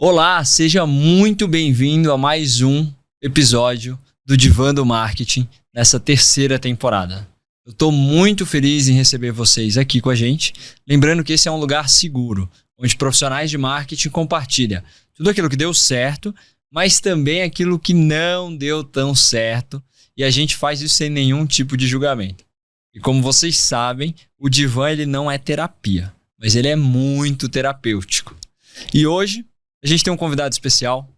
Olá, seja muito bem-vindo a mais um episódio do Divã do Marketing nessa terceira temporada. Eu estou muito feliz em receber vocês aqui com a gente, lembrando que esse é um lugar seguro, onde profissionais de marketing compartilham tudo aquilo que deu certo, mas também aquilo que não deu tão certo, e a gente faz isso sem nenhum tipo de julgamento. E como vocês sabem, o Divã ele não é terapia, mas ele é muito terapêutico. E hoje a gente tem um convidado especial,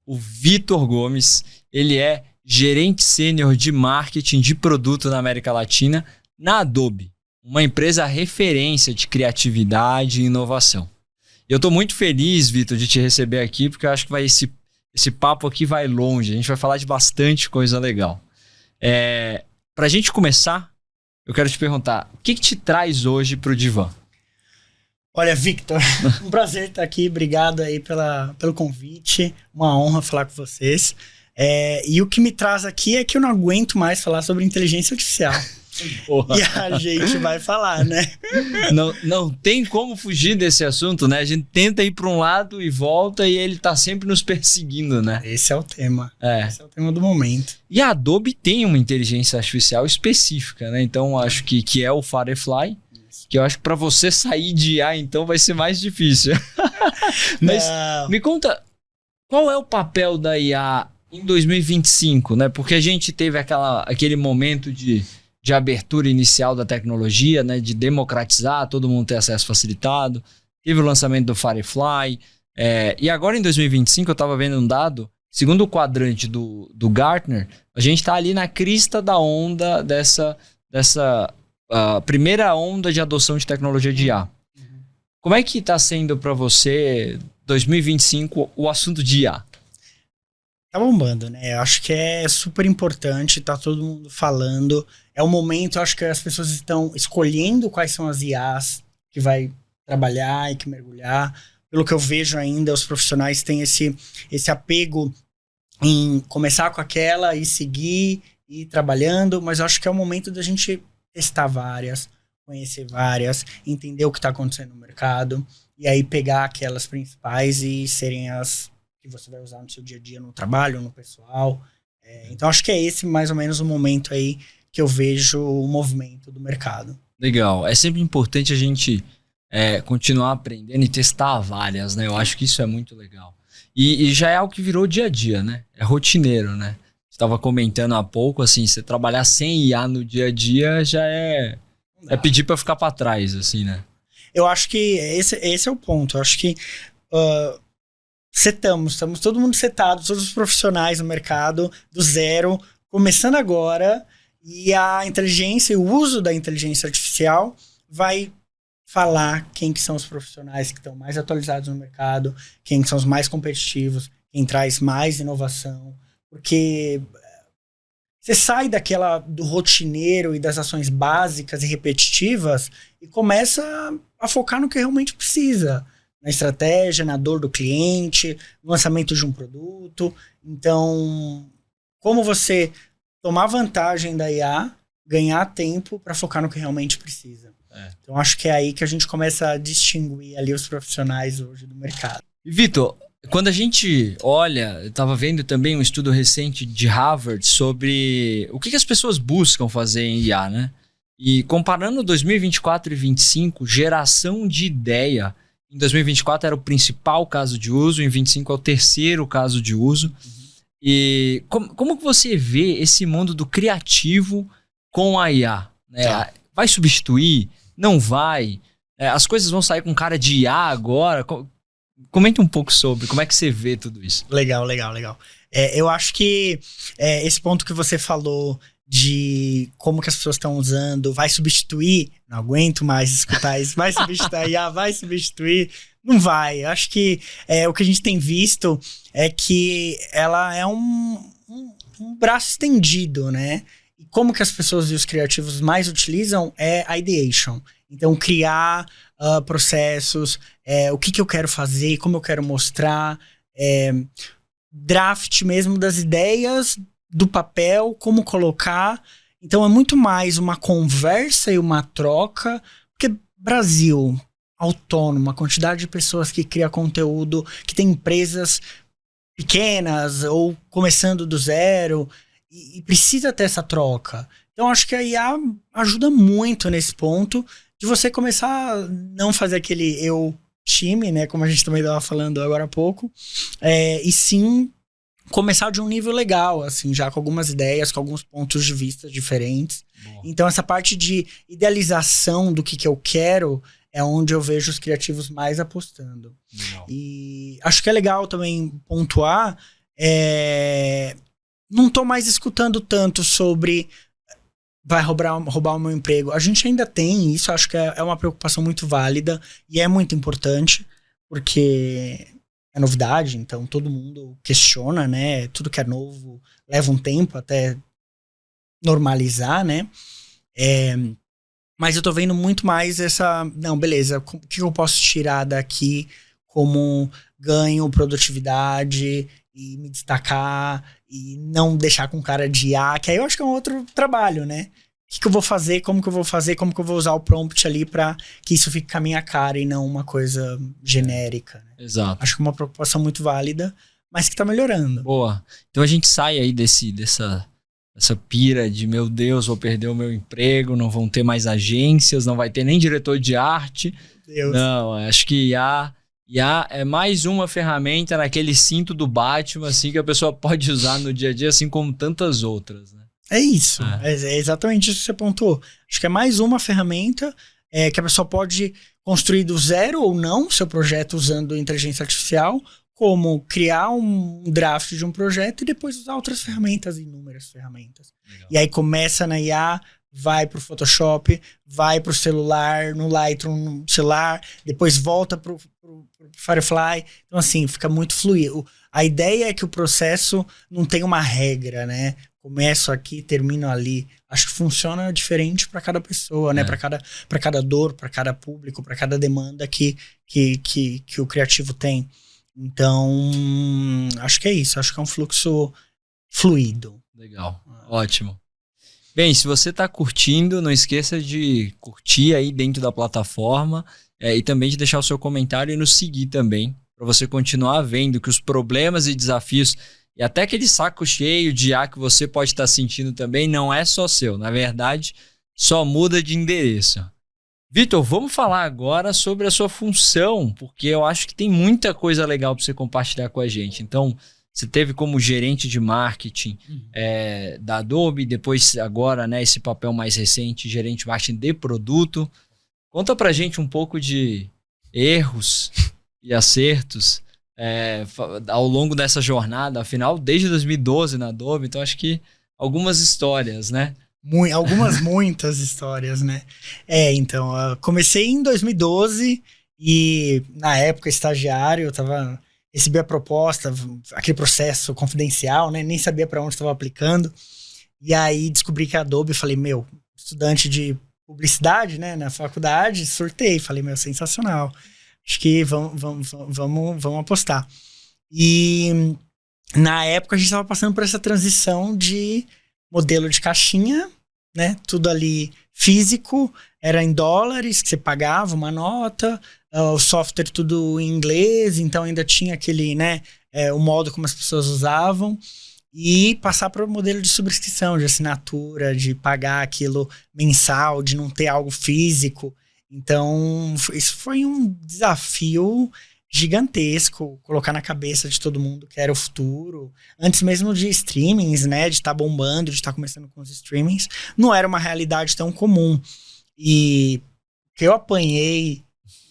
o Vitor Gomes. Ele é gerente sênior de marketing de produto na América Latina na Adobe, uma empresa referência de criatividade e inovação. Eu estou muito feliz, Vitor, de te receber aqui, porque eu acho que esse papo aqui vai longe. A gente vai falar de bastante coisa legal. Para a gente começar, eu quero te perguntar, o que te traz hoje para o Divã? Olha, Victor, um prazer estar aqui. Obrigado aí pelo convite. Uma honra falar com vocês. E o que me traz aqui é que eu não aguento mais falar sobre inteligência artificial. Porra. E a gente vai falar, né? Não tem como fugir desse assunto, né? A gente tenta ir para um lado e volta e ele tá sempre nos perseguindo, né? Esse é o tema. Esse é o tema do momento. E a Adobe tem uma inteligência artificial específica, né? Então, acho que é o Firefly. Que eu acho que para você sair de IA, então, vai ser mais difícil. Mas me conta, qual é o papel da IA em 2025, né? Porque a gente teve aquele momento de abertura inicial da tecnologia, né? De democratizar, todo mundo ter acesso facilitado. Teve o lançamento do Firefly. E agora, em 2025, eu estava vendo um dado, segundo o quadrante do Gartner, a gente está ali na crista da onda dessa primeira onda de adoção de tecnologia de IA. Como é que está sendo para você, 2025, o assunto de IA? Tá bombando, né? Eu acho que é super importante, tá todo mundo falando. É o momento, eu acho que as pessoas estão escolhendo quais são as IAs que vai trabalhar e que mergulhar. Pelo que eu vejo ainda, os profissionais têm esse apego em começar com aquela e seguir e ir trabalhando, mas eu acho que é o momento da gente testar várias, conhecer várias, entender o que está acontecendo no mercado e aí pegar aquelas principais e serem as que você vai usar no seu dia a dia, no trabalho, no pessoal. Então acho que é esse mais ou menos o momento aí que eu vejo o movimento do mercado. Legal. É sempre importante a gente continuar aprendendo e testar várias, né? Eu acho que isso é muito legal. E já é algo que virou dia a dia, né? É rotineiro, né? Estava comentando há pouco, assim, você trabalhar sem IA no dia a dia já é pedir para ficar para trás, assim, né? Eu acho que esse é o ponto. Eu acho que estamos todo mundo setado, todos os profissionais no mercado, do zero, começando agora, e a inteligência e o uso da inteligência artificial vai falar quem que são os profissionais que estão mais atualizados no mercado, quem que são os mais competitivos, quem traz mais inovação. Porque você sai do rotineiro e das ações básicas e repetitivas e começa a focar no que realmente precisa. Na estratégia, na dor do cliente, no lançamento de um produto. Então, como você tomar vantagem da IA, ganhar tempo para focar no que realmente precisa. Então, acho que é aí que a gente começa a distinguir ali os profissionais hoje do mercado. E, Vitor, quando a gente olha, eu estava vendo também um estudo recente de Harvard sobre o que as pessoas buscam fazer em IA, né? E comparando 2024 e 2025, geração de ideia. Em 2024 era o principal caso de uso, em 2025 é o terceiro caso de uso. E como que você vê esse mundo do criativo com a IA? Né? Vai substituir? Não vai? As coisas vão sair com cara de IA agora? Comenta um pouco sobre como é que você vê tudo isso. Legal. Eu acho que esse ponto que você falou de como que as pessoas estão usando, vai substituir, não aguento mais escutar isso, vai substituir a IA, vai substituir, não vai. Eu acho que o que a gente tem visto é que ela é um braço estendido, né? E como que as pessoas e os criativos mais utilizam é a ideation. Então, criar processos, o que eu quero fazer, como eu quero mostrar, draft mesmo das ideias, do papel, como colocar. Então, é muito mais uma conversa e uma troca, porque Brasil, autônomo, a quantidade de pessoas que cria conteúdo, que tem empresas pequenas ou começando do zero e precisa ter essa troca. Então, acho que a IA ajuda muito nesse ponto de você começar a não fazer aquele time, né? Como a gente também estava falando agora há pouco, e sim começar de um nível legal, assim, já com algumas ideias, com alguns pontos de vista diferentes. Boa. Então, essa parte de idealização do que eu quero é onde eu vejo os criativos mais apostando. Legal. E acho que é legal também pontuar, não tô mais escutando tanto sobre vai roubar o meu emprego. A gente ainda tem isso, acho que é uma preocupação muito válida e é muito importante, porque é novidade, então todo mundo questiona, né? Tudo que é novo leva um tempo até normalizar, né? Mas eu tô vendo muito mais não, beleza, o que eu posso tirar daqui como ganho, produtividade e me destacar e não deixar com cara de IA, que aí eu acho que é um outro trabalho, né? O que eu vou fazer, como que eu vou fazer, como que eu vou usar o prompt ali pra que isso fique com a minha cara e não uma coisa genérica. Né? Exato. Acho que é uma preocupação muito válida, mas que tá melhorando. Boa. Então a gente sai aí dessa pira de, meu Deus, vou perder o meu emprego, não vão ter mais agências, não vai ter nem diretor de arte. Deus. Não, acho que IA é mais uma ferramenta naquele cinto do Batman, assim, que a pessoa pode usar no dia a dia, assim como tantas outras, né? É isso, é exatamente isso que você pontuou. Acho que é mais uma ferramenta que a pessoa pode construir do zero ou não seu projeto usando inteligência artificial, como criar um draft de um projeto e depois usar outras ferramentas, inúmeras ferramentas. Legal. E aí começa na IA, vai pro Photoshop, vai pro celular, no Lightroom, no celular, depois volta pro Firefly. Então, assim, fica muito fluido. A ideia é que o processo não tem uma regra, né? Começo aqui, termino ali. Acho que funciona diferente para cada pessoa, né? Para cada dor, para cada público, para cada demanda que o criativo tem. Então, acho que é isso. Acho que é um fluxo fluido. Legal, ótimo. Bem, se você está curtindo, não esqueça de curtir aí dentro da plataforma e também de deixar o seu comentário e nos seguir também, para você continuar vendo que os problemas e desafios e até aquele saco cheio de IA que você pode estar sentindo também não é só seu. Na verdade, só muda de endereço. Vitor, vamos falar agora sobre a sua função, porque eu acho que tem muita coisa legal para você compartilhar com a gente. Então, você teve como gerente de marketing da Adobe, depois agora, né, esse papel mais recente, gerente de marketing de produto. Conta pra gente um pouco de erros e acertos ao longo dessa jornada, afinal, desde 2012 na Adobe, então acho que algumas histórias, né? Muitas histórias, né? Então, eu comecei em 2012 e na época estagiário, recebi a proposta, aquele processo confidencial, né? Nem sabia para onde estava aplicando. E aí descobri que a Adobe, falei, estudante de publicidade, né? Na faculdade, surtei, falei, sensacional. Acho que vamos apostar. E na época a gente estava passando por essa transição de modelo de caixinha, né? Tudo ali físico, era em dólares, que você pagava uma nota, o software tudo em inglês, então ainda tinha aquele, né? O modo como as pessoas usavam. E passar para o modelo de subscrição, de assinatura, de pagar aquilo mensal, de não ter algo físico. Então, isso foi um desafio gigantesco, colocar na cabeça de todo mundo que era o futuro. Antes mesmo de streamings, né, de estar bombando, de estar começando com os streamings, não era uma realidade tão comum. E que eu apanhei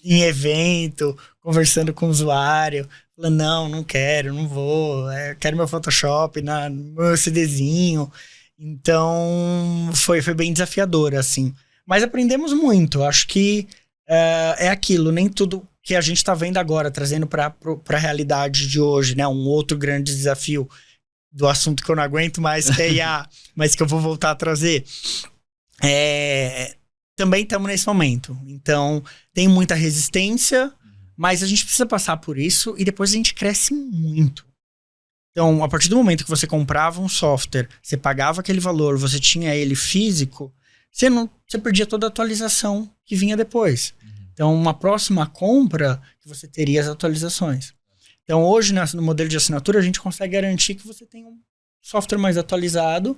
em evento, conversando com o usuário, falando, não quero, não vou, quero meu Photoshop, meu CDzinho. Então, foi bem desafiador, assim. Mas aprendemos muito. Acho que é aquilo, nem tudo que a gente está vendo agora, trazendo para a realidade de hoje, né? Um outro grande desafio do assunto que eu não aguento mais, que é IA, mas que eu vou voltar a trazer. Também estamos nesse momento. Então, tem muita resistência, mas a gente precisa passar por isso e depois a gente cresce muito. Então, a partir do momento que você comprava um software, você pagava aquele valor, você tinha ele físico, você perdia toda a atualização que vinha depois. Então, uma próxima compra que você teria as atualizações. Então, hoje, no modelo de assinatura, a gente consegue garantir que você tem um software mais atualizado,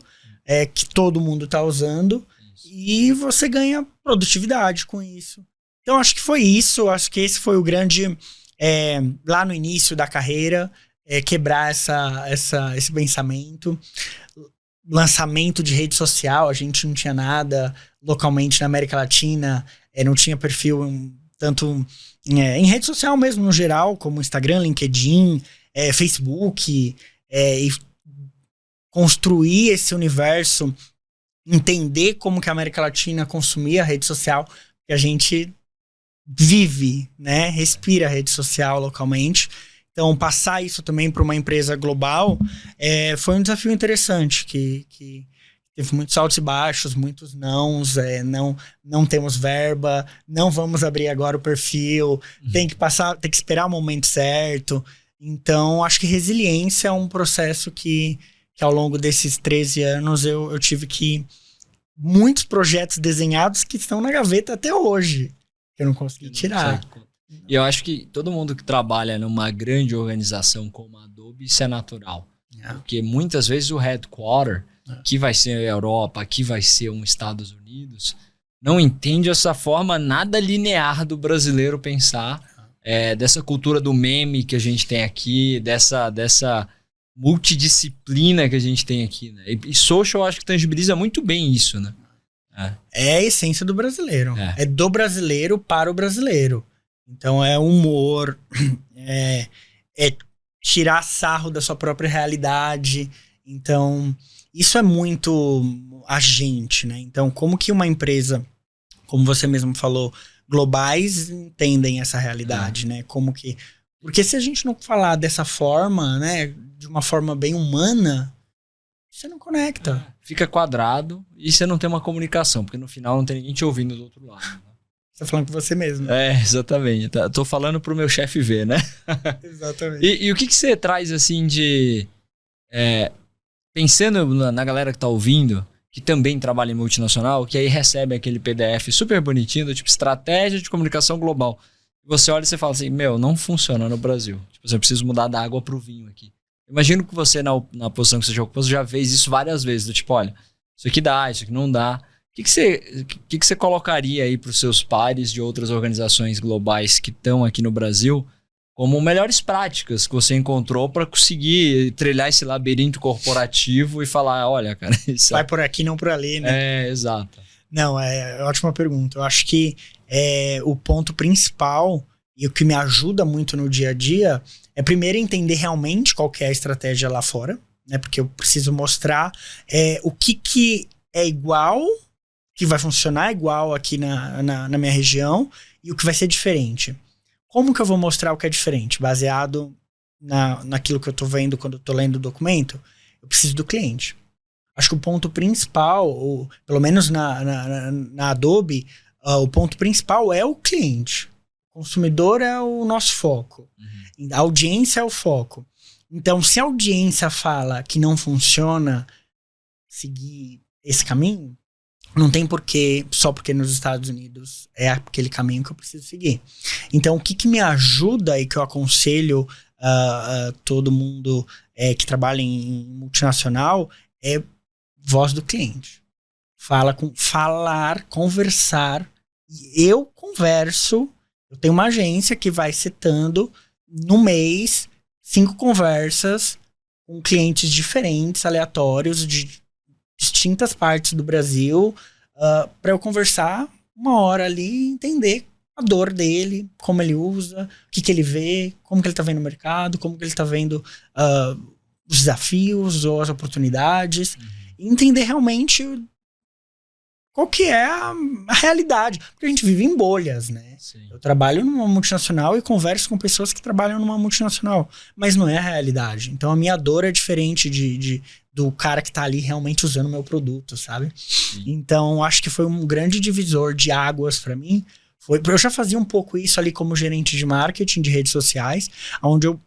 que todo mundo está usando, e você ganha produtividade com isso. Então, acho que foi isso. Acho que esse foi o grande, lá no início da carreira, quebrar esse pensamento. Lançamento de rede social, a gente não tinha nada localmente na América Latina, não tinha perfil tanto em rede social mesmo, no geral, como Instagram, LinkedIn, Facebook, e construir esse universo, entender como que a América Latina consumia a rede social, que a gente vive, né, respira a rede social localmente. Então, passar isso também para uma empresa global foi um desafio interessante, que teve muitos altos e baixos, muitos nãos, não temos verba, não vamos abrir agora o perfil, tem que esperar o momento certo. Então, acho que resiliência é um processo que ao longo desses 13 anos eu tive muitos projetos desenhados que estão na gaveta até hoje, que eu não consegui tirar. E eu acho que todo mundo que trabalha numa grande organização como a Adobe, isso é natural. Porque muitas vezes o headquarter, que vai ser a Europa, que vai ser os Estados Unidos, não entende essa forma nada linear do brasileiro pensar, dessa cultura do meme que a gente tem aqui, dessa multidisciplina que a gente tem aqui, né? E social eu acho que tangibiliza muito bem isso, né? É a essência do brasileiro. É do brasileiro para o brasileiro. Então é humor, é tirar sarro da sua própria realidade. Então, isso é muito a gente, né? Então, como que uma empresa, como você mesmo falou, globais entendem essa realidade, né? Porque se a gente não falar dessa forma, né? De uma forma bem humana, você não conecta. Fica quadrado e você não tem uma comunicação, porque no final não tem ninguém te ouvindo do outro lado, né? Você tá falando com você mesmo. Exatamente. Tô falando pro meu chefe ver, né? Exatamente. E o que você traz, assim, de... pensando na galera que tá ouvindo, que também trabalha em multinacional, que aí recebe aquele PDF super bonitinho, do tipo Estratégia de Comunicação Global. Você olha e você fala assim, não funciona no Brasil. Tipo, eu preciso mudar da água pro vinho aqui. Imagino que você, na posição que você já ocupou, você já fez isso várias vezes. Do tipo, olha, isso aqui dá, isso aqui não dá. O que você colocaria aí para os seus pares de outras organizações globais que estão aqui no Brasil como melhores práticas que você encontrou para conseguir trilhar esse labirinto corporativo e falar, olha, cara... Isso vai por aqui, não por ali, né? Exato. Não, ótima pergunta. Eu acho que o ponto principal e o que me ajuda muito no dia a dia é primeiro entender realmente qual que é a estratégia lá fora, né? Porque eu preciso mostrar o que é igual... que vai funcionar igual aqui na minha região e o que vai ser diferente. Como que eu vou mostrar o que é diferente? Baseado naquilo que eu tô vendo quando eu tô lendo o documento, eu preciso do cliente. Acho que o ponto principal, ou pelo menos na Adobe, o ponto principal é o cliente. O consumidor é o nosso foco. A audiência é o foco. Então, se a audiência fala que não funciona seguir esse caminho, não tem porquê, só porque nos Estados Unidos é aquele caminho que eu preciso seguir. Então, o que me ajuda e que eu aconselho todo mundo que trabalha em multinacional é voz do cliente. Conversar. E eu converso, eu tenho uma agência que vai setando no mês 5 conversas com clientes diferentes, aleatórios, de distintas partes do Brasil, para eu conversar 1 hora ali e entender a dor dele, como ele usa, o que ele vê, como que ele tá vendo o mercado, como que ele tá vendo os desafios ou as oportunidades, e entender realmente qual que é a realidade. Porque a gente vive em bolhas, né? Sim. Eu trabalho numa multinacional e converso com pessoas que trabalham numa multinacional, mas não é a realidade. Então a minha dor é diferente do cara que tá ali realmente usando o meu produto, sabe? Sim. Então acho que foi um grande divisor de águas para mim. Eu já fazia um pouco isso ali como gerente de marketing de redes sociais, onde eu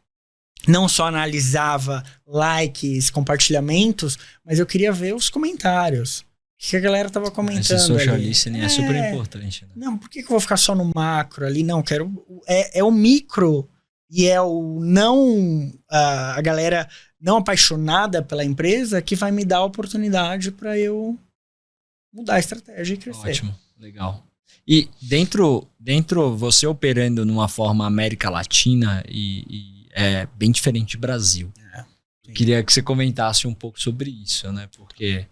não só analisava likes, compartilhamentos, mas eu queria ver os comentários. que a galera tava comentando. Esse social ali. listening é super importante. Né? Não, por que eu vou ficar só no macro ali? Não, quero. É o micro e é o não. A galera não apaixonada pela empresa que vai me dar a oportunidade para eu mudar a estratégia e crescer. Ótimo, legal. E dentro você operando numa forma América Latina e é bem diferente do Brasil. Queria que você comentasse um pouco sobre isso, né? Porque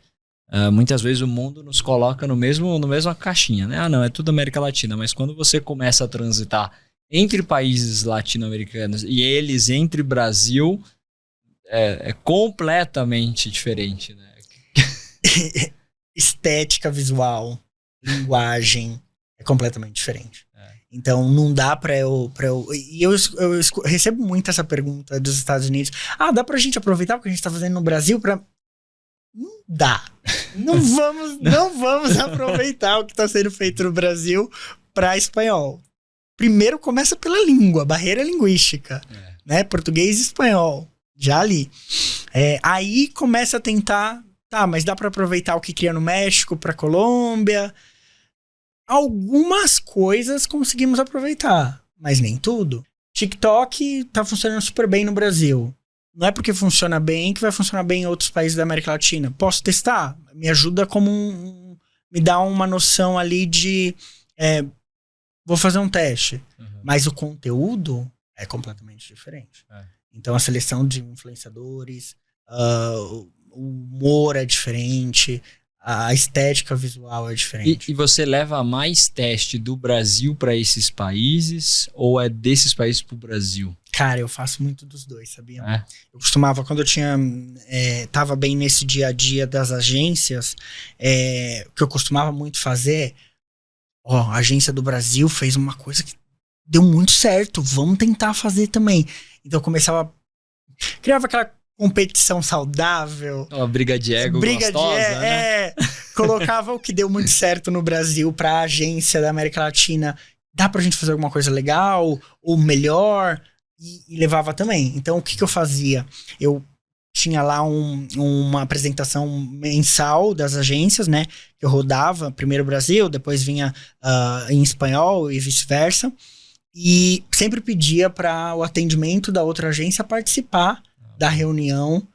muitas vezes o mundo nos coloca no mesma caixinha, né? Não, é tudo América Latina, mas quando você começa a transitar entre países latino-americanos e eles entre Brasil, é completamente diferente, né? Estética visual, linguagem, é completamente diferente. Então não dá pra eu... E eu recebo muito essa pergunta dos Estados Unidos. Dá pra gente aproveitar o que a gente tá fazendo no Brasil pra... Não dá. Não vamos aproveitar o que tá sendo feito no Brasil pra espanhol. Primeiro começa pela língua, barreira linguística. Né? Português e espanhol. Já ali. Aí começa a tentar... Tá, mas dá pra aproveitar o que cria no México pra Colômbia... Algumas coisas conseguimos aproveitar, mas nem tudo. TikTok tá funcionando super bem no Brasil. Não é porque funciona bem que vai funcionar bem em outros países da América Latina. Posso testar? Me ajuda como me dá uma noção ali de... vou fazer um teste. Mas o conteúdo é completamente diferente. Então a seleção de influenciadores, o humor é diferente... A estética visual é diferente. E você leva mais teste do Brasil para esses países ou é desses países para o Brasil? Cara, eu faço muito dos dois, sabia? Eu costumava, quando eu tava bem nesse dia a dia das agências, o que eu costumava muito fazer, a agência do Brasil fez uma coisa que deu muito certo, vamos tentar fazer também. Então eu começava, criava aquela competição saudável. Uma briga de ego gostosa, né? Colocava o que deu muito certo no Brasil pra agência da América Latina. Dá pra gente fazer alguma coisa legal? Ou melhor? E levava também. Então, o que eu fazia? Eu tinha lá uma apresentação mensal das agências, né? Eu rodava primeiro Brasil, depois vinha em espanhol e vice-versa. E sempre pedia para o atendimento da outra agência participar da reunião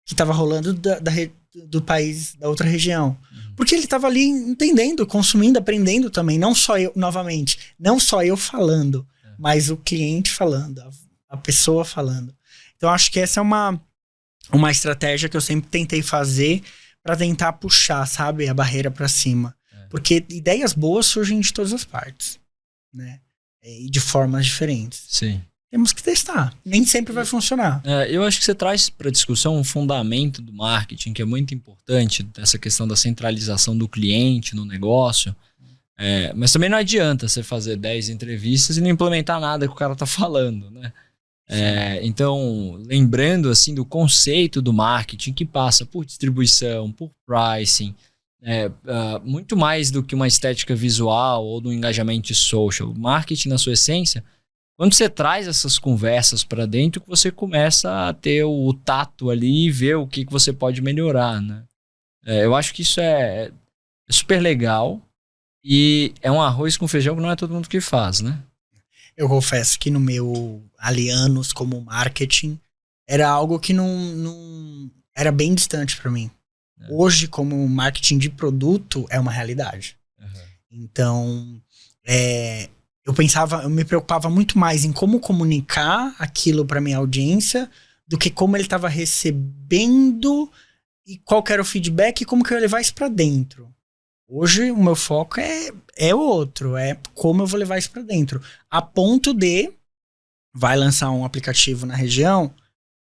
que estava rolando do país, da outra região. Porque ele estava ali entendendo, consumindo, aprendendo também. Não só eu, novamente, não só eu falando, mas o cliente falando, a pessoa falando. Então, acho que essa é uma estratégia que eu sempre tentei fazer para tentar puxar, sabe, a barreira para cima. Porque ideias boas surgem de todas as partes, né? E de formas diferentes. Sim. Temos que testar. Nem sempre vai funcionar. Eu acho que você traz para a discussão um fundamento do marketing que é muito importante, dessa questão da centralização do cliente no negócio. Mas também não adianta você fazer 10 entrevistas e não implementar nada que o cara está falando, né? Então, lembrando assim do conceito do marketing que passa por distribuição, por pricing, muito mais do que uma estética visual ou do engajamento social. O marketing, na sua essência, quando você traz essas conversas para dentro, que você começa a ter o tato ali e ver o que você pode melhorar, né? Eu acho que isso é super legal e é um arroz com feijão que não é todo mundo que faz, né? Eu confesso que no meu anos como marketing era algo que não era bem distante para mim. Hoje, como marketing de produto, é uma realidade. Então, eu me preocupava muito mais em como comunicar aquilo para minha audiência do que como ele estava recebendo e qual que era o feedback e como que eu ia levar isso para dentro. Hoje, o meu foco é outro, é como eu vou levar isso para dentro. A ponto de, vai lançar um aplicativo na região,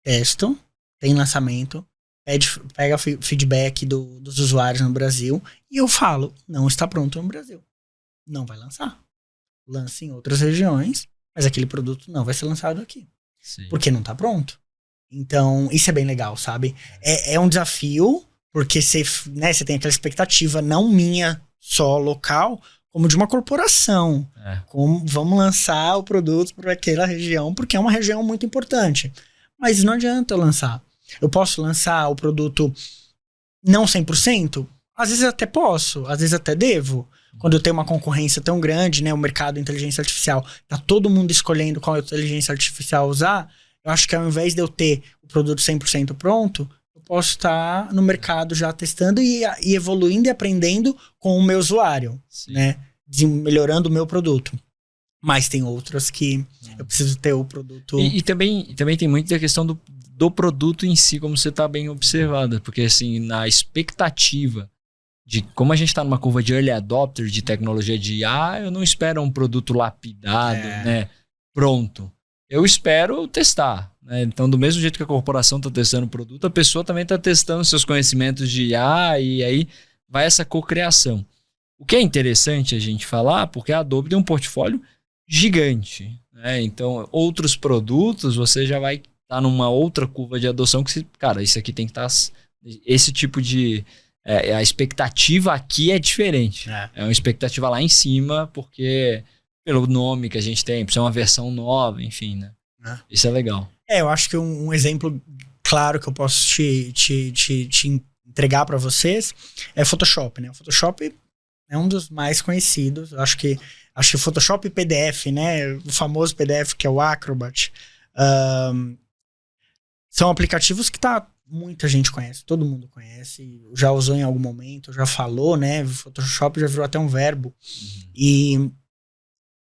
testo, tem lançamento, pega feedback dos usuários no Brasil e eu falo, não está pronto no Brasil. Não vai lançar. Lança em outras regiões, mas aquele produto não vai ser lançado aqui. Sim. Porque não está pronto. Então, isso é bem legal, sabe? É um desafio, porque você tem aquela expectativa, não minha só local, como de uma corporação. Como vamos lançar o produto para aquela região, porque é uma região muito importante. Mas não adianta eu lançar. Eu posso lançar o produto não 100%? Às vezes eu até posso, às vezes até devo. Quando eu tenho uma concorrência tão grande, né? O mercado de inteligência artificial, tá todo mundo escolhendo qual inteligência artificial usar. Eu acho que ao invés de eu ter o produto 100% pronto, eu posso estar no mercado já testando e evoluindo e aprendendo com o meu usuário, né? Melhorando o meu produto. Mas tem outras que eu preciso ter o produto... E também tem muito da questão do produto em si, como você está bem observado. Porque assim, na expectativa de como a gente está numa curva de early adopter de tecnologia de IA, eu não espero um produto lapidado, né? Pronto. Eu espero testar, né? Então, do mesmo jeito que a corporação está testando o produto, a pessoa também está testando seus conhecimentos de IA e aí vai essa cocriação. O que é interessante a gente falar, porque a Adobe tem um portfólio gigante, né? Então, outros produtos, você já vai estar numa outra curva de adoção que, cara, isso aqui tem que estar... Esse tipo de... a expectativa aqui é diferente. É uma expectativa lá em cima, porque... pelo nome que a gente tem, por ser uma versão nova, enfim, né? Isso é legal. Eu acho que um exemplo claro que eu posso te entregar para vocês é Photoshop, né? O Photoshop é um dos mais conhecidos. Acho que Photoshop e PDF, né? O famoso PDF que é o Acrobat. São aplicativos que muita gente conhece, todo mundo conhece, já usou em algum momento, já falou, né? O Photoshop já virou até um verbo.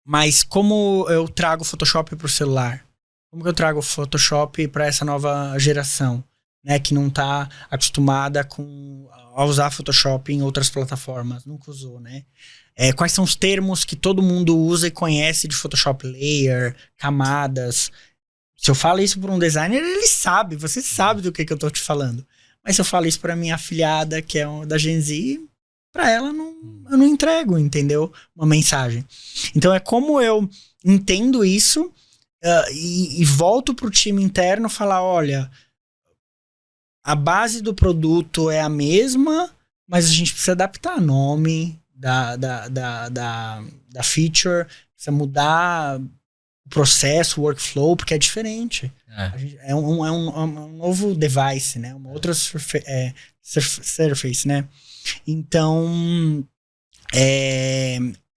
Mas como eu trago o Photoshop para o celular? Como que eu trago o Photoshop para essa nova geração, né, que não está acostumada a usar Photoshop em outras plataformas? Nunca usou, né? Quais são os termos que todo mundo usa e conhece de Photoshop Layer, camadas? Se eu falo isso para um designer, ele sabe, você sabe do que eu estou te falando. Mas se eu falo isso para minha afilhada, que é da Gen Z... para ela, eu não entrego, entendeu? Uma mensagem. Então, é como eu entendo isso e volto pro time interno falar, olha, a base do produto é a mesma, mas a gente precisa adaptar o nome da feature, precisa mudar o processo, o workflow, porque é diferente. É um novo device, né? Uma outra surface, né? Então,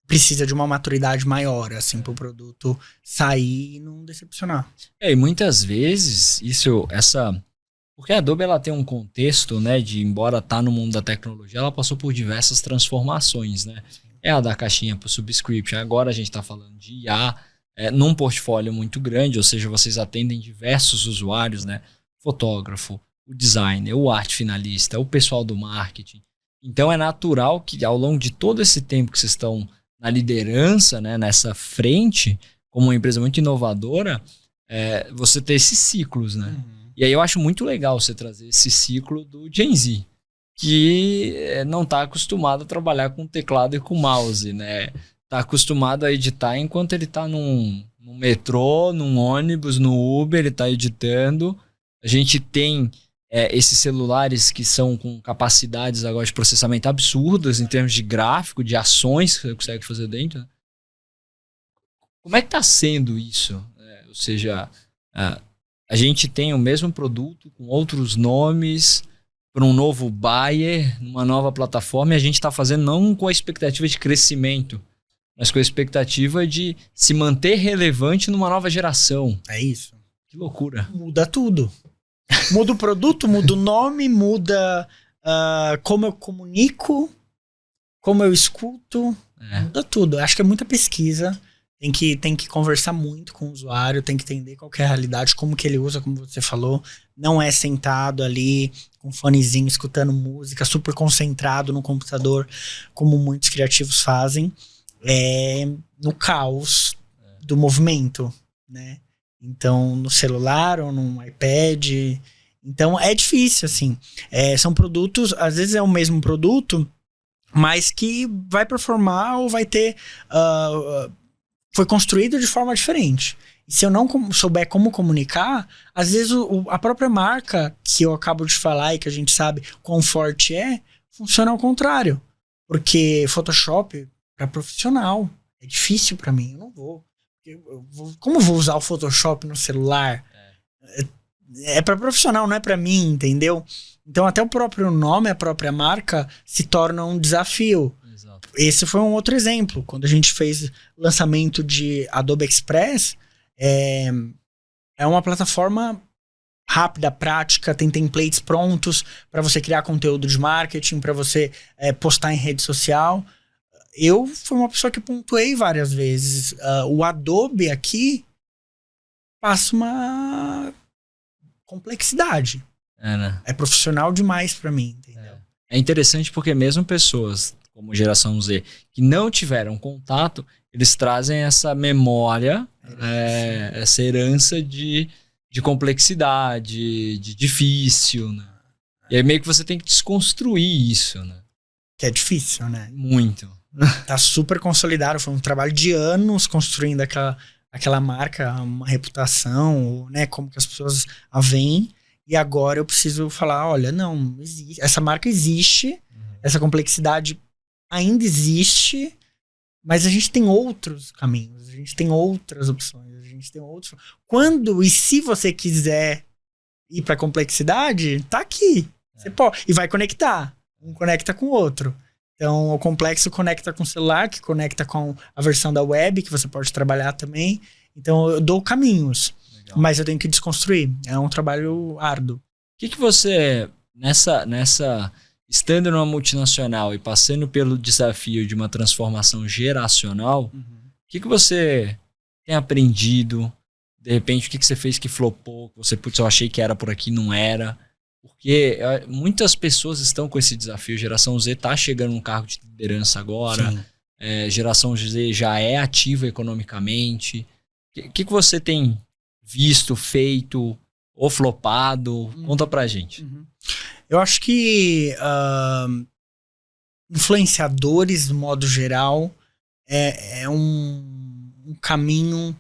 precisa de uma maturidade maior, assim, para o produto sair e não decepcionar. E muitas vezes, porque a Adobe ela tem um contexto, né, de embora tá no mundo da tecnologia, ela passou por diversas transformações, né? A da caixinha para o subscription, agora a gente está falando de IA, num portfólio muito grande, ou seja, vocês atendem diversos usuários, né? Fotógrafo, o designer, o arte finalista, o pessoal do marketing. Então é natural que ao longo de todo esse tempo que vocês estão na liderança, né, nessa frente, como uma empresa muito inovadora, você ter esses ciclos, né? E aí eu acho muito legal você trazer esse ciclo do Gen Z, que não está acostumado a trabalhar com teclado e com mouse, né? Está acostumado a editar enquanto ele está num metrô, num ônibus, no Uber, ele está editando. A gente tem esses celulares que são com capacidades agora de processamento absurdas em termos de gráfico, de ações que você consegue fazer dentro. Né? Como é que está sendo isso? Ou seja, a gente tem o mesmo produto com outros nomes para um novo buyer, numa nova plataforma, e a gente está fazendo não com a expectativa de crescimento, mas com a expectativa de se manter relevante numa nova geração. É isso. Que loucura. Muda tudo. Muda o produto, muda o nome, muda como eu comunico, como eu escuto, muda tudo. Acho que é muita pesquisa, tem que conversar muito com o usuário, tem que entender qual que é a realidade, como que ele usa, como você falou. Não é sentado ali com um fonezinho, escutando música, super concentrado no computador, como muitos criativos fazem, no caos do movimento, né? Então, no celular ou no iPad. Então, é difícil, assim. São produtos, às vezes é o mesmo produto, mas que vai performar ou vai ter... foi construído de forma diferente. E se eu não souber como comunicar, às vezes a própria marca, que eu acabo de falar e que a gente sabe quão forte funciona ao contrário. Porque Photoshop, para profissional, é difícil para mim. Eu não vou. Como eu vou usar o Photoshop no celular? É para profissional, não é para mim, entendeu? Então até o próprio nome, a própria marca se torna um desafio. Exato. Esse foi um outro exemplo. Quando a gente fez lançamento de Adobe Express, é uma plataforma rápida, prática, tem templates prontos para você criar conteúdo de marketing, para você postar em rede social. Eu fui uma pessoa que pontuei várias vezes. O Adobe aqui passa uma complexidade. Né? É profissional demais para mim, entendeu? É interessante porque mesmo pessoas como geração Z que não tiveram contato, eles trazem essa memória, essa herança de complexidade, de difícil, né? E aí meio que você tem que desconstruir isso, né? Que é difícil, né? Muito. Tá super consolidado, foi um trabalho de anos construindo aquela marca, uma reputação, né? Como que as pessoas a veem. E agora eu preciso falar, olha, não, existe, essa marca existe, essa complexidade ainda existe, mas a gente tem outros caminhos, a gente tem outras opções, a gente tem outros... Quando e se você quiser ir para complexidade, tá aqui. Você pode, e vai conectar. Um conecta com o outro. Então, o complexo conecta com o celular, que conecta com a versão da web, que você pode trabalhar também. Então, eu dou caminhos. Legal. Mas eu tenho que desconstruir. É um trabalho árduo. O que você, estando numa multinacional e passando pelo desafio de uma transformação geracional, o que você tem aprendido? De repente, o que você fez que flopou? Que você, putz, eu achei que era por aqui, não era. Porque muitas pessoas estão com esse desafio. Geração Z está chegando num cargo de liderança agora. Geração Z já é ativa economicamente. O que você tem visto, feito ou flopado? Conta pra gente. Eu acho que influenciadores, de modo geral, é um caminho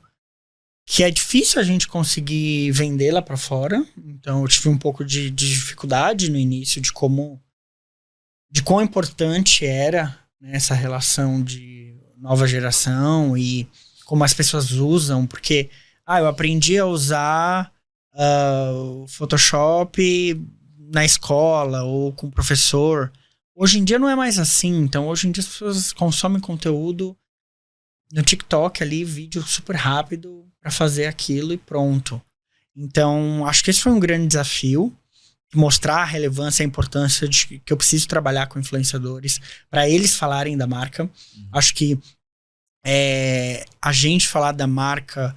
que é difícil a gente conseguir vender lá para fora. Então eu tive um pouco de dificuldade no início de quão importante era, né, essa relação de nova geração e como as pessoas usam, porque eu aprendi a usar o Photoshop na escola ou com o professor. Hoje em dia não é mais assim. Então hoje em dia as pessoas consomem conteúdo no TikTok ali, vídeo super rápido para fazer aquilo e pronto. Então, acho que esse foi um grande desafio, mostrar a relevância e a importância de que eu preciso trabalhar com influenciadores para eles falarem da marca. Acho que a gente falar da marca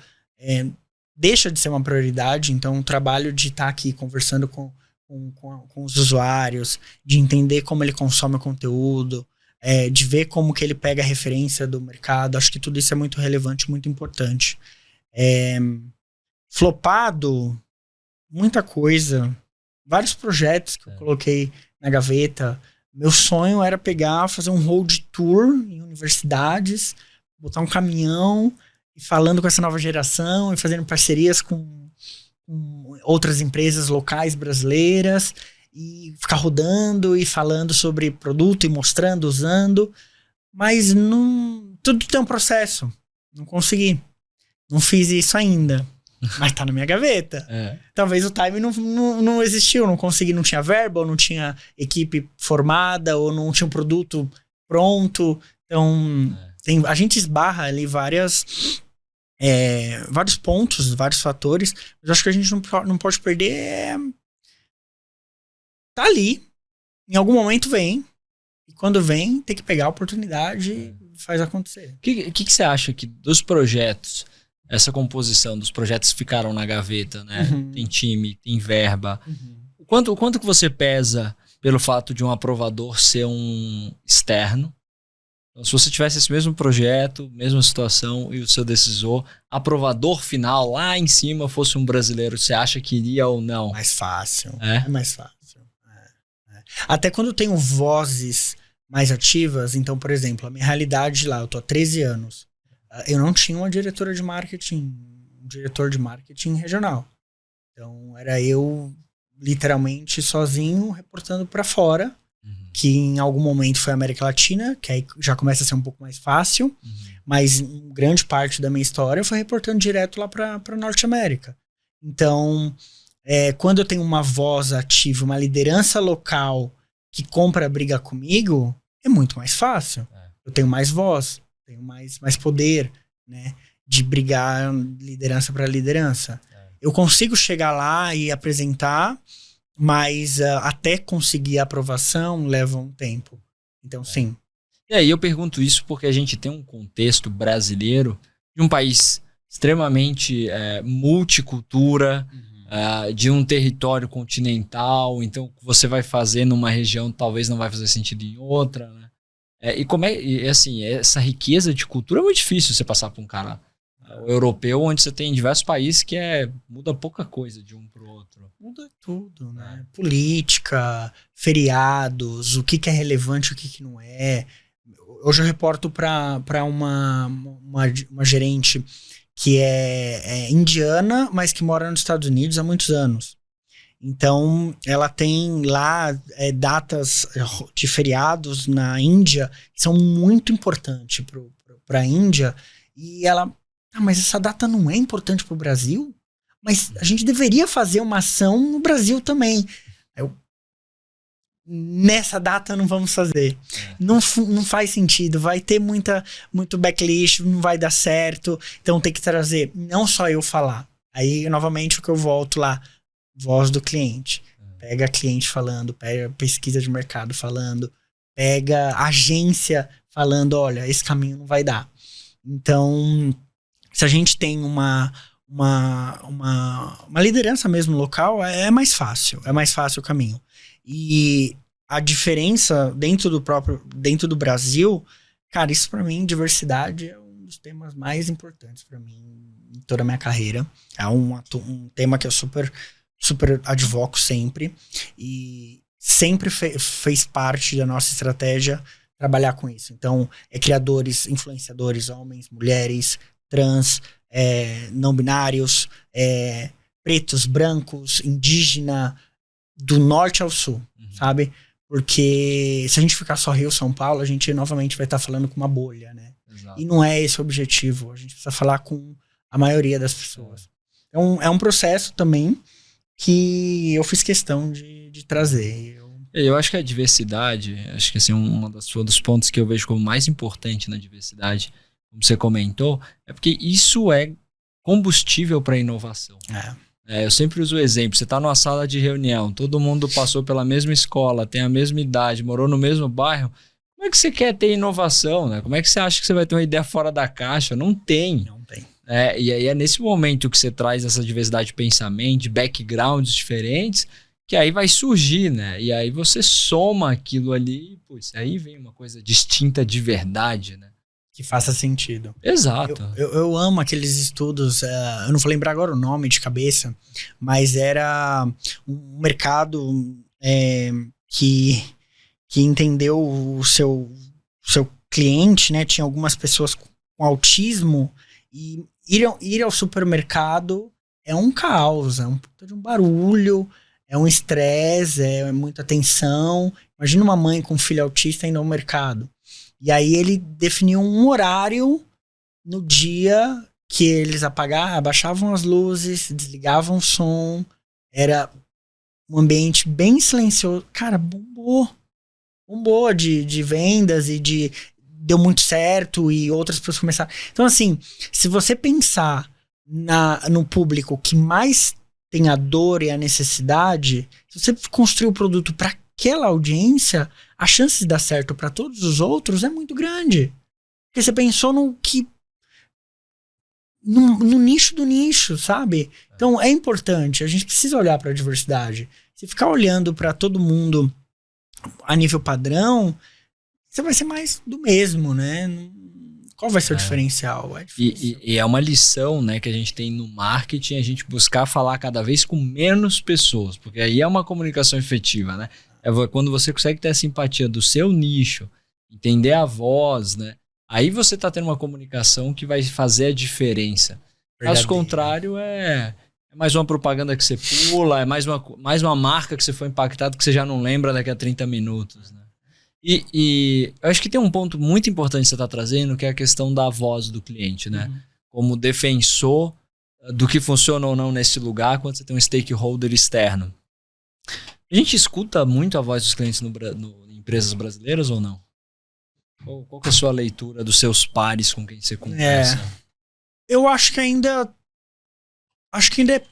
deixa de ser uma prioridade. Então, o trabalho de estar aqui conversando com os usuários, de entender como ele consome o conteúdo, de ver como que ele pega a referência do mercado. Acho que tudo isso é muito relevante, muito importante. Flopado, muita coisa. Vários projetos que eu coloquei na gaveta. Meu sonho era fazer um road tour em universidades, botar um caminhão e falando com essa nova geração e fazendo parcerias com outras empresas locais brasileiras e ficar rodando e falando sobre produto e mostrando, usando. Mas tudo tem um processo. Não consegui. Não fiz isso ainda. Mas tá na minha gaveta. Talvez o time não existiu, não consegui, não tinha verba, ou não tinha equipe formada, ou não tinha um produto pronto. Então, a gente esbarra ali vários pontos, vários fatores, mas acho que a gente não pode perder. Tá ali. Em algum momento vem. E quando vem, tem que pegar a oportunidade e faz acontecer. O que você acha que dos projetos, essa composição dos projetos ficaram na gaveta, né? Tem time, tem verba. O quanto que você pesa pelo fato de um aprovador ser um externo? Então, se você tivesse esse mesmo projeto, mesma situação, e o seu decisor, aprovador final lá em cima fosse um brasileiro, você acha que iria ou não? Mais fácil. É mais fácil. Até quando eu tenho vozes mais ativas, então, por exemplo, a minha realidade lá, eu tô há 13 anos. Eu não tinha uma diretora de marketing, um diretor de marketing regional. Então, era eu literalmente sozinho, reportando para fora, que em algum momento foi a América Latina, que aí já começa a ser um pouco mais fácil, mas grande parte da minha história foi reportando direto lá para Norte América. Então, quando eu tenho uma voz ativa, uma liderança local que compra a briga comigo, é muito mais fácil. Eu tenho mais voz, tenho mais poder, né? De brigar liderança para liderança. Eu consigo chegar lá e apresentar, mas até conseguir a aprovação leva um tempo. Então, sim. E aí eu pergunto isso porque a gente tem um contexto brasileiro de um país extremamente multicultura, de um território continental. Então, o que você vai fazer numa região talvez não vai fazer sentido em outra, né? E assim, essa riqueza de cultura é muito difícil você passar para um cara europeu, onde você tem diversos países que muda pouca coisa de um para o outro. Muda tudo, né? Política, feriados, o que é relevante, o que não é. Hoje eu reporto para uma gerente que é indiana, mas que mora nos Estados Unidos há muitos anos. Então, ela tem lá datas de feriados na Índia que são muito importantes para a Índia. E ela, mas essa data não é importante para o Brasil? Mas a gente deveria fazer uma ação no Brasil também. Nessa data não vamos fazer. Não faz sentido. Vai ter muito backlash, não vai dar certo. Então tem que trazer, não só eu falar. Aí, novamente, o que eu volto lá, voz do cliente. Pega cliente falando, pega pesquisa de mercado falando, pega agência falando, olha, esse caminho não vai dar. Então, se a gente tem uma liderança mesmo local, é mais fácil o caminho. E a diferença dentro do Brasil, cara, isso pra mim, diversidade é um dos temas mais importantes pra mim em toda a minha carreira. É um tema que eu super advoco sempre, e sempre fez parte da nossa estratégia trabalhar com isso. Então, criadores, influenciadores, homens, mulheres, trans, não binários, pretos, brancos, indígena, do norte ao sul, sabe? Porque se a gente ficar só Rio, São Paulo, a gente novamente vai estar falando com uma bolha, né? Exato. E não é esse o objetivo. A gente precisa falar com a maioria das pessoas. Então, é um processo também que eu fiz questão de trazer. Eu acho que a diversidade, acho que assim, um dos pontos que eu vejo como mais importante na diversidade, como você comentou, é porque isso é combustível para a inovação. Eu sempre uso o exemplo, você está numa sala de reunião, todo mundo passou pela mesma escola, tem a mesma idade, morou no mesmo bairro, como é que você quer ter inovação, né? Como é que você acha que você vai ter uma ideia fora da caixa? Não tem. E aí é nesse momento que você traz essa diversidade de pensamento, de backgrounds diferentes, que aí vai surgir, né? E aí você soma aquilo ali, aí vem uma coisa distinta de verdade, né? Que faça sentido. Exato. Eu amo aqueles estudos, eu não vou lembrar agora o nome de cabeça, mas era um mercado que entendeu o seu cliente, né? Tinha algumas pessoas com autismo e ir ao supermercado é um caos, é um puta de um barulho, é um estresse, é muita tensão. Imagina uma mãe com um filho autista indo ao mercado. E aí ele definiu um horário no dia que eles abaixavam as luzes, desligavam o som. Era um ambiente bem silencioso. Cara, bombou de vendas e deu muito certo e outras pessoas começaram. Então, assim, se você pensar no público que mais tem a dor e a necessidade, se você construir o produto para aquela audiência, a chance de dar certo para todos os outros é muito grande. Porque você pensou no nicho do nicho, sabe? Então é importante, a gente precisa olhar para a diversidade. Se ficar olhando para todo mundo a nível padrão, você vai ser mais do mesmo, né? Qual vai ser o diferencial? É difícil. E é uma lição, né, que a gente tem no marketing, a gente buscar falar cada vez com menos pessoas, porque aí é uma comunicação efetiva, né? É quando você consegue ter a simpatia do seu nicho, entender a voz, né? Aí você tá tendo uma comunicação que vai fazer a diferença. Caso contrário, é mais uma propaganda que você pula, é mais uma marca que você foi impactado que você já não lembra daqui a 30 minutos, né? E eu acho que tem um ponto muito importante que você está trazendo, que é a questão da voz do cliente, né? Como defensor do que funciona ou não nesse lugar quando você tem um stakeholder externo. A gente escuta muito a voz dos clientes em empresas brasileiras ou não? Qual que é a sua leitura dos seus pares com quem você conversa? Eu acho que ainda é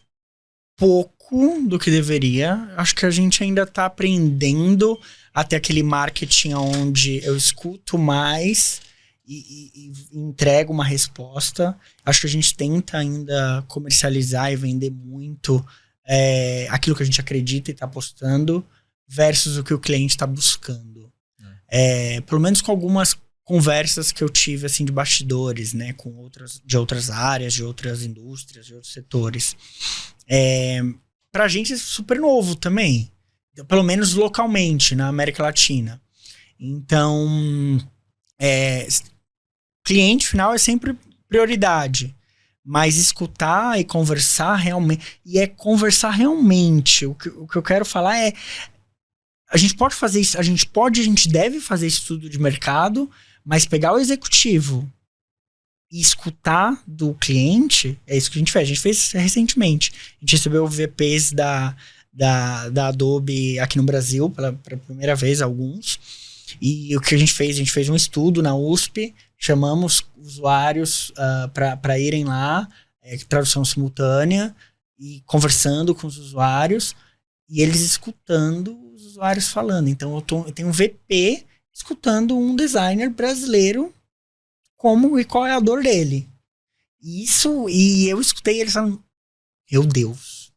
pouco do que deveria. Acho que a gente ainda tá aprendendo a ter aquele marketing onde eu escuto mais e entrego uma resposta. Acho que a gente tenta ainda comercializar e vender muito aquilo que a gente acredita e tá apostando versus o que o cliente tá buscando. Pelo menos com algumas conversas que eu tive assim de bastidores, né, de outras áreas, de outras indústrias, de outros setores. Pra gente é super novo também, pelo menos localmente na América Latina. Então, cliente final é sempre prioridade, mas escutar e conversar realmente, o que eu quero falar é, a gente pode fazer isso, a gente deve fazer estudo de mercado, mas pegar o executivo e escutar do cliente, é isso que a gente fez. A gente fez recentemente. A gente recebeu VPs da Adobe aqui no Brasil, pela primeira vez, alguns. E o que a gente fez um estudo na USP, chamamos usuários para irem lá, tradução simultânea, e conversando com os usuários, e eles escutando os usuários falando. Então eu tenho um VP escutando um designer brasileiro e qual é a dor dele. E eu escutei eles falando, meu Deus,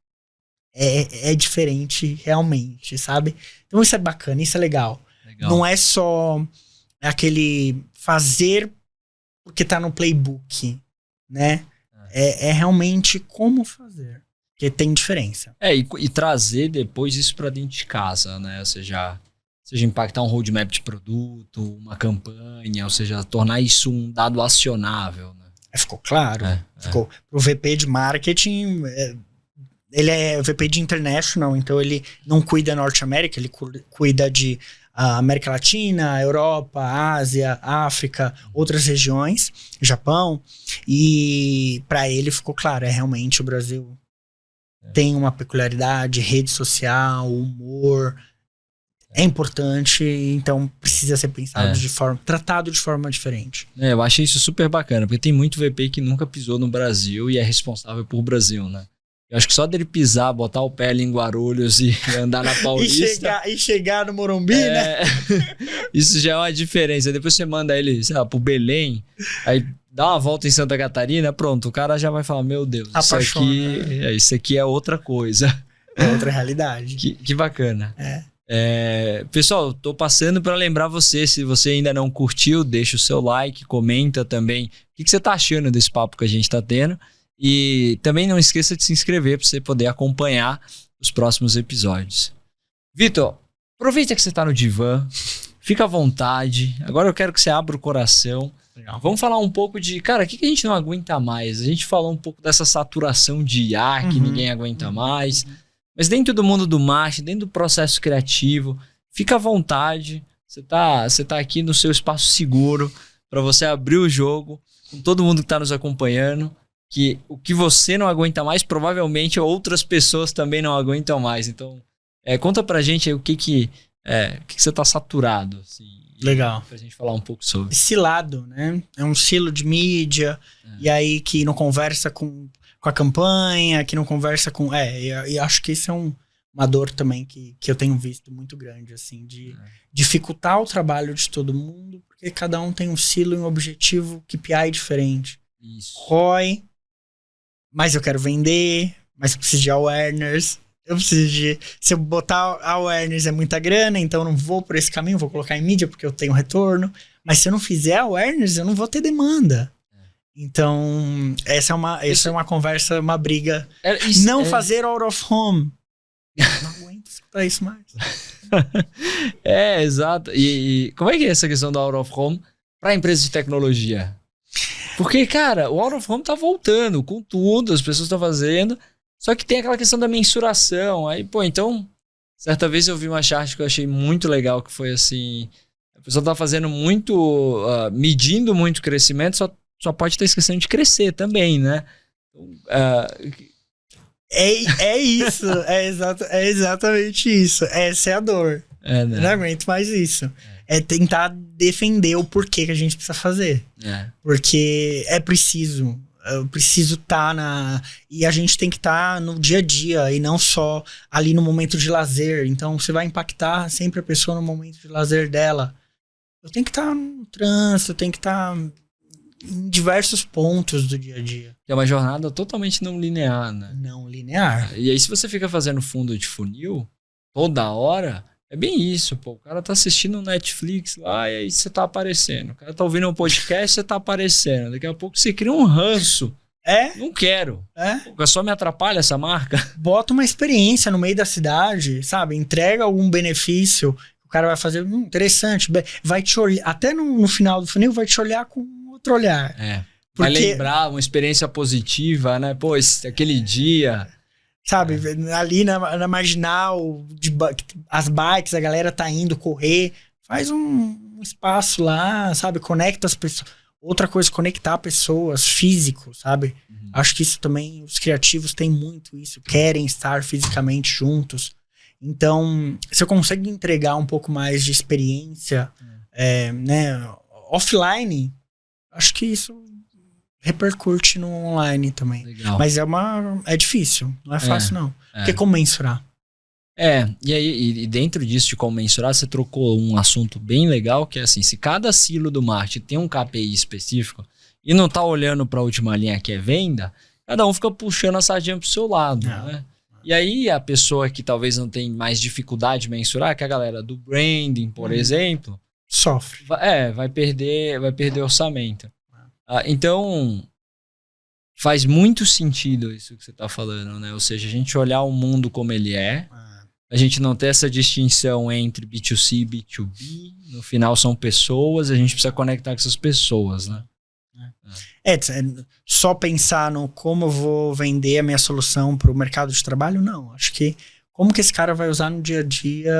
é diferente realmente, sabe? Então isso é bacana, isso é legal. Não é só aquele fazer porque tá no playbook, né? É realmente como fazer, porque tem diferença. E trazer depois isso para dentro de casa, né? Ou seja impactar um roadmap de produto, uma campanha, ou seja, tornar isso um dado acionável, né? Ficou claro. Ficou. O VP de marketing, ele é VP de international, então ele não cuida da Norte América, ele cuida de América Latina, Europa, Ásia, África, outras regiões, Japão, e para ele ficou claro, realmente o Brasil tem uma peculiaridade, rede social, humor, é importante, então precisa ser pensado tratado de forma diferente. Eu achei isso super bacana, porque tem muito VP que nunca pisou no Brasil e é responsável por Brasil, né? Eu acho que só dele pisar, botar o pé ali em Guarulhos e andar na Paulista... e chegar no Morumbi, né? Isso já é uma diferença. Depois você manda ele, sei lá, pro Belém, aí dá uma volta em Santa Catarina, pronto, o cara já vai falar, meu Deus, isso aqui é outra coisa. É outra realidade. Que bacana. Pessoal, tô passando para lembrar você, se você ainda não curtiu, deixa o seu like, comenta também o que você tá achando desse papo que a gente tá tendo. E também não esqueça de se inscrever para você poder acompanhar os próximos episódios. Vitor, aproveita que você está no divã, fica à vontade. Agora eu quero que você abra o coração. Legal. Vamos falar um pouco de, cara, o que a gente não aguenta mais? A gente falou um pouco dessa saturação de IA que ninguém aguenta mais. Mas dentro do mundo do marketing, dentro do processo criativo, fica à vontade. Você tá aqui no seu espaço seguro para você abrir o jogo com todo mundo que está nos acompanhando. Que o que você não aguenta mais, provavelmente outras pessoas também não aguentam mais. Então, conta pra gente aí o que você tá saturado. Assim, legal. Pra gente falar um pouco sobre. Esse lado, né? É um silo de mídia, e aí que não conversa com a campanha, que não conversa com... E acho que isso é uma dor também que eu tenho visto muito grande, assim, de dificultar o trabalho de todo mundo, porque cada um tem um silo e um objetivo KPI diferente. Isso. ROI, mas eu quero vender, mas eu preciso de awareness, se eu botar awareness é muita grana, então eu não vou por esse caminho, vou colocar em mídia porque eu tenho retorno, mas se eu não fizer awareness, eu não vou ter demanda. Então, essa é uma conversa, uma briga. Fazer out of home. Não aguento escutar isso mais. Exato. E como é que é essa questão do out of home para empresas de tecnologia? Porque, cara, o out of home tá voltando com tudo, as pessoas estão fazendo, só que tem aquela questão da mensuração. Aí, então, certa vez eu vi uma chart que eu achei muito legal, que foi assim, a pessoa tá fazendo muito, medindo muito crescimento, só pode estar esquecendo de crescer também, né? É isso, é exatamente isso. Essa é a dor. Né? Eu não aguento mais isso. É tentar defender o porquê que a gente precisa fazer. Porque é preciso. Eu preciso estar E a gente tem que estar no dia a dia e não só ali no momento de lazer. Então você vai impactar sempre a pessoa no momento de lazer dela. Eu tenho que estar no trânsito, eu tenho que estar em diversos pontos do dia a dia. É uma jornada totalmente não linear, né? Não linear. E aí, se você fica fazendo fundo de funil toda hora, é bem isso, pô. O cara tá assistindo Netflix lá e aí você tá aparecendo. O cara tá ouvindo um podcast, você tá aparecendo. Daqui a pouco você cria um ranço. Não quero. Pô, só me atrapalha essa marca. Bota uma experiência no meio da cidade, sabe? Entrega algum benefício. O cara vai fazer, interessante. Vai te olhar, até no final do funil, vai te olhar com outro olhar. Vai lembrar uma experiência positiva, né? Pô, aquele dia... Sabe, ali na marginal, as bikes, a galera tá indo correr. Faz um espaço lá, sabe? Conecta as pessoas. Outra coisa, conectar pessoas, físico, sabe? Acho que isso também, os criativos têm muito isso. Querem estar fisicamente juntos. Então, se eu conseguir entregar um pouco mais de experiência, né, offline, acho que isso repercute no online também. Legal. Mas é difícil, não é fácil não. Porque como mensurar? E aí, e dentro disso de como mensurar, você trocou um assunto bem legal, que é assim, se cada silo do marketing tem um KPI específico e não tá olhando para a última linha que é venda, cada um fica puxando a sardinha pro seu lado, né? E aí a pessoa que talvez não tem mais dificuldade de mensurar, que é a galera do branding, por exemplo, sofre. Vai perder orçamento. Então, faz muito sentido isso que você está falando, né? Ou seja, a gente olhar o mundo como ele é, a gente não ter essa distinção entre B2C e B2B, no final são pessoas, a gente precisa conectar com essas pessoas, né? Só pensar no como eu vou vender a minha solução para o mercado de trabalho, não. Acho que como que esse cara vai usar no dia a dia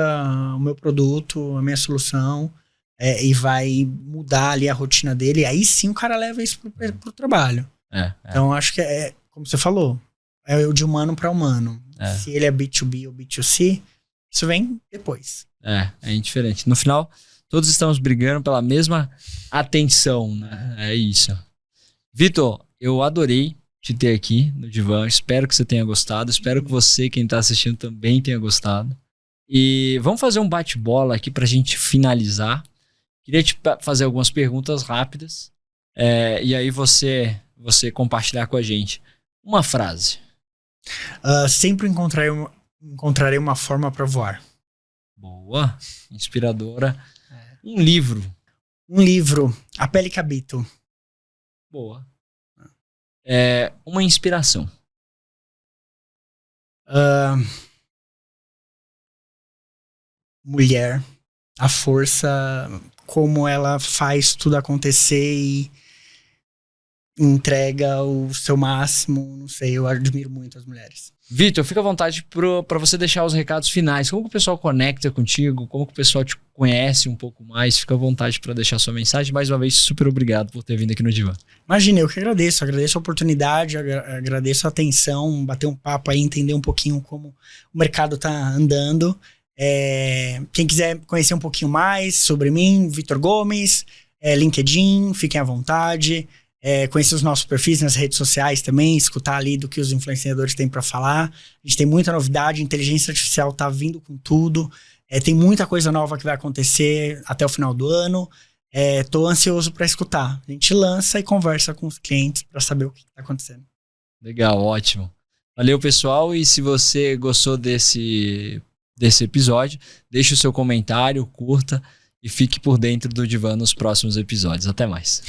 o meu produto, a minha solução... e vai mudar ali a rotina dele, aí sim o cara leva isso pro trabalho. Então acho que como você falou, é o de humano para humano. Se ele é B2B ou B2C, isso vem depois. É indiferente. No final, todos estamos brigando pela mesma atenção, né? É isso. Vitor, eu adorei te ter aqui no Divã. Espero que você tenha gostado. Espero que você, quem está assistindo, também tenha gostado. E vamos fazer um bate-bola aqui pra gente finalizar. Queria te fazer algumas perguntas rápidas e aí você compartilhar com a gente. Uma frase. Sempre encontrarei uma forma para voar. Boa, inspiradora. Um livro. A Pele que Habito. Boa. Uma inspiração. Mulher. A força... como ela faz tudo acontecer e entrega o seu máximo, não sei, eu admiro muito as mulheres. Vitor, fica à vontade para você deixar os recados finais. Como que o pessoal conecta contigo? Como que o pessoal te conhece um pouco mais? Fica à vontade para deixar sua mensagem. Mais uma vez, super obrigado por ter vindo aqui no Divã. Imagina, eu que agradeço a oportunidade, agradeço a atenção, bater um papo aí, entender um pouquinho como o mercado tá andando. Quem quiser conhecer um pouquinho mais sobre mim, Vitor Gomes, LinkedIn, fiquem à vontade. Conhecer os nossos perfis nas redes sociais também, escutar ali do que os influenciadores têm para falar. A gente tem muita novidade, inteligência artificial tá vindo com tudo. Tem muita coisa nova que vai acontecer até o final do ano. Tô ansioso para escutar. A gente lança e conversa com os clientes para saber o que tá acontecendo. Legal, ótimo. Valeu, pessoal. E se você gostou desse episódio, deixe o seu comentário, curta e fique por dentro do Divã nos próximos episódios. Até mais.